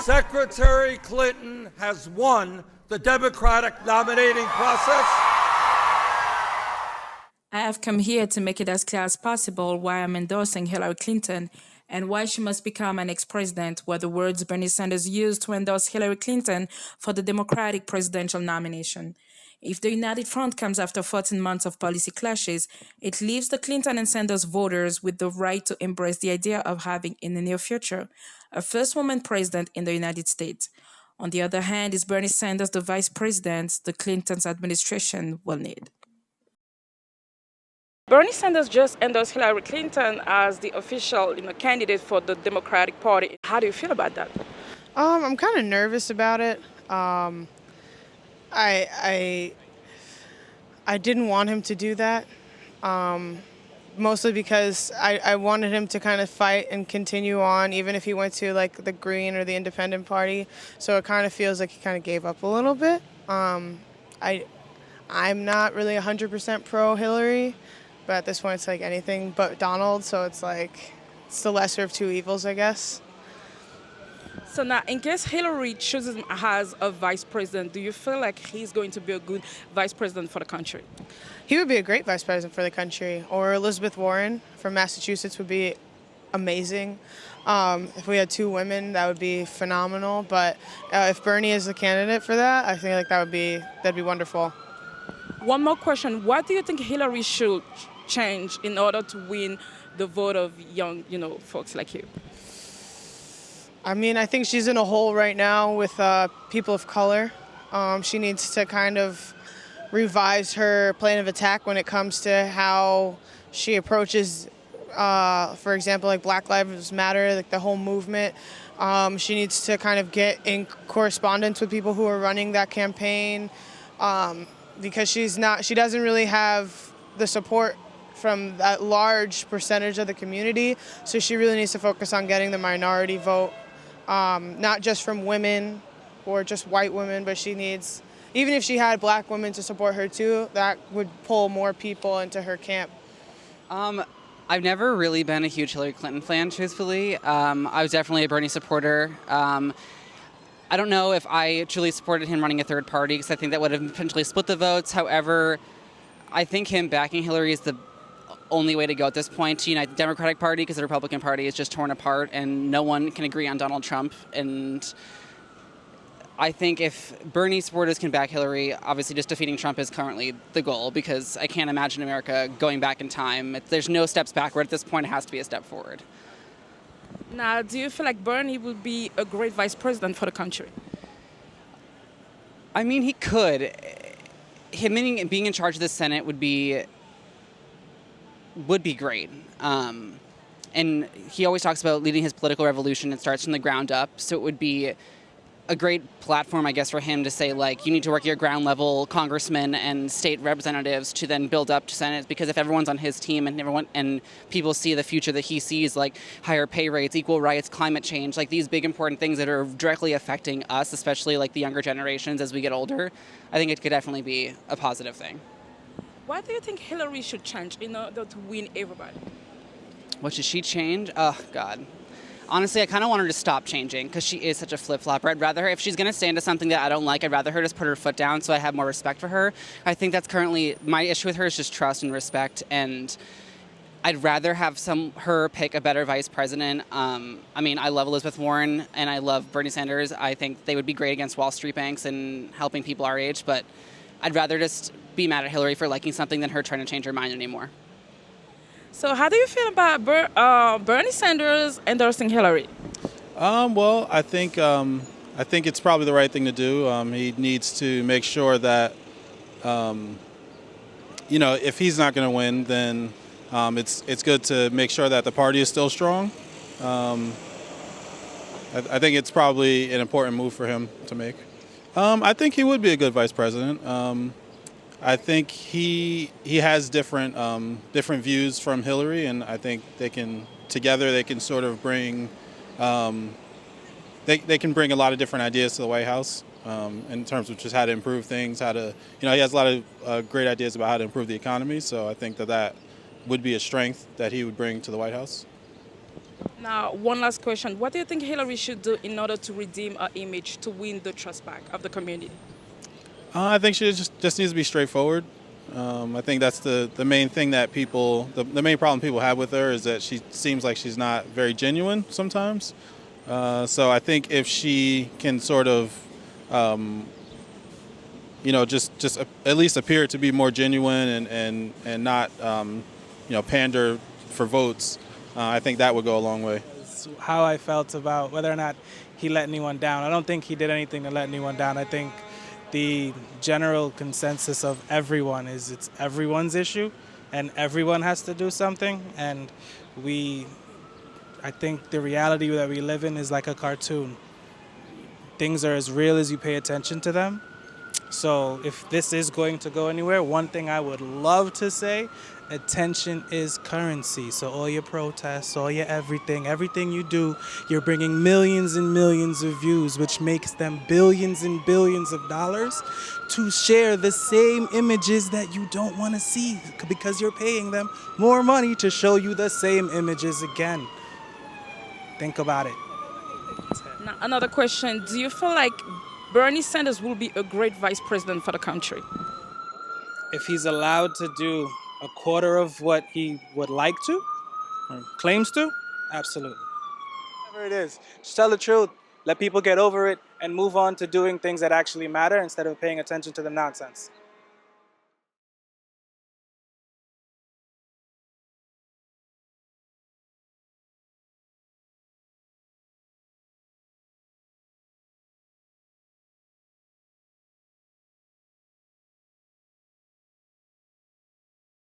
Secretary Clinton has won the Democratic nominating process. I have come here to make it as clear as possible why I'm endorsing Hillary Clinton and why she must become an ex-president were the words Bernie Sanders used to endorse Hillary Clinton for the Democratic presidential nomination. If the United Front comes after 14 months of policy clashes, it leaves the Clinton and Sanders voters with the right to embrace the idea of having, in the near future, a first woman president in the United States. On the other hand, is Bernie Sanders the vice president the Clinton's administration will need? Bernie Sanders just endorsed Hillary Clinton as the official, candidate for the Democratic Party. How do you feel about that? I'm kind of nervous about it. I didn't want him to do that, mostly because I wanted him to kind of fight and continue on, even if he went to like the Green or the Independent Party. So it kind of feels like he kind of gave up a little bit. I'm not really 100% pro Hillary, but at this point it's like anything but Donald. So it's like it's the lesser of two evils, I guess. So now, in case Hillary chooses him as a vice president, do you feel like he's going to be a good vice president for the country? He would be a great vice president for the country. Or Elizabeth Warren from Massachusetts would be amazing. If we had two women, that would be phenomenal. But if Bernie is the candidate for that, I think like that'd be wonderful. One more question: what do you think Hillary should change in order to win the vote of young, folks like you? I mean, I think she's in a hole right now with people of color. She needs to kind of revise her plan of attack when it comes to how she approaches, for example, like Black Lives Matter, like the whole movement. She needs to kind of get in correspondence with people who are running that campaign, because she doesn't really have the support from that large percentage of the community. So she really needs to focus on getting the minority vote. Not just from women or just white women, but she needs, even if she had black women to support her too, that would pull more people into her camp. I've never really been a huge Hillary Clinton fan, truthfully. I was definitely a Bernie supporter. I don't know if I truly supported him running a third party because I think that would have potentially split the votes. However, I think him backing Hillary is the only way to go at this point to unite the Democratic Party, because the Republican Party is just torn apart and no one can agree on Donald Trump. And I think if Bernie supporters can back Hillary, obviously just defeating Trump is currently the goal, because I can't imagine America going back in time. There's no steps backward at this point. It has to be a step forward. Now, do you feel like Bernie would be a great vice president for the country? I mean, he could. Him being in charge of the Senate would be great. And he always talks about leading his political revolution. It starts from the ground up. So it would be a great platform, I guess, for him to say, like, you need to work your ground level congressmen and state representatives to then build up to Senate. Because if everyone's on his team and people see the future that he sees, like higher pay rates, equal rights, climate change, like these big important things that are directly affecting us, especially like the younger generations as we get older, I think it could definitely be a positive thing. Why do you think Hillary should change in order to win everybody? What should she change? Oh, God. Honestly, I kind of want her to stop changing because she is such a flip-flopper. I'd rather her, if she's going to stand to something that I don't like, I'd rather her just put her foot down so I have more respect for her. I think that's currently, my issue with her is just trust and respect, and I'd rather have her pick a better vice president. I mean, I love Elizabeth Warren and I love Bernie Sanders. I think they would be great against Wall Street banks and helping people our age, but I'd rather just be mad at Hillary for liking something than her trying to change her mind anymore. So how do you feel about Bernie Sanders endorsing Hillary? Well, I think it's probably the right thing to do. He needs to make sure that, if he's not going to win, then it's good to make sure that the party is still strong. I think it's probably an important move for him to make. I think he would be a good vice president. I think he has different views from Hillary, and I think they can sort of bring they can bring a lot of different ideas to the White House in terms of just how to improve things, he has a lot of great ideas about how to improve the economy. So I think that would be a strength that he would bring to the White House. Now, one last question. What do you think Hillary should do in order to redeem her image to win the trust back of the community? I think she just needs to be straightforward. I think that's the main thing that the main problem people have with her is that she seems like she's not very genuine sometimes. So I think if she can sort of, just at least appear to be more genuine and not, pander for votes, I think that would go a long way. How I felt about whether or not he let anyone down. I don't think he did anything to let anyone down. I think the general consensus of everyone is it's everyone's issue and everyone has to do something. And I think the reality that we live in is like a cartoon. Things are as real as you pay attention to them. So if this is going to go anywhere, one thing I would love to say, attention is currency. So all your protests, all your everything you do, you're bringing millions and millions of views, which makes them billions and billions of dollars to share the same images that you don't want to see because you're paying them more money to show you the same images again. Think about it. Now, another question. Do you feel like Bernie Sanders will be a great vice president for the country? If he's allowed to do a quarter of what he would like to or claims to, absolutely. Whatever it is, just tell the truth. Let people get over it and move on to doing things that actually matter instead of paying attention to the nonsense.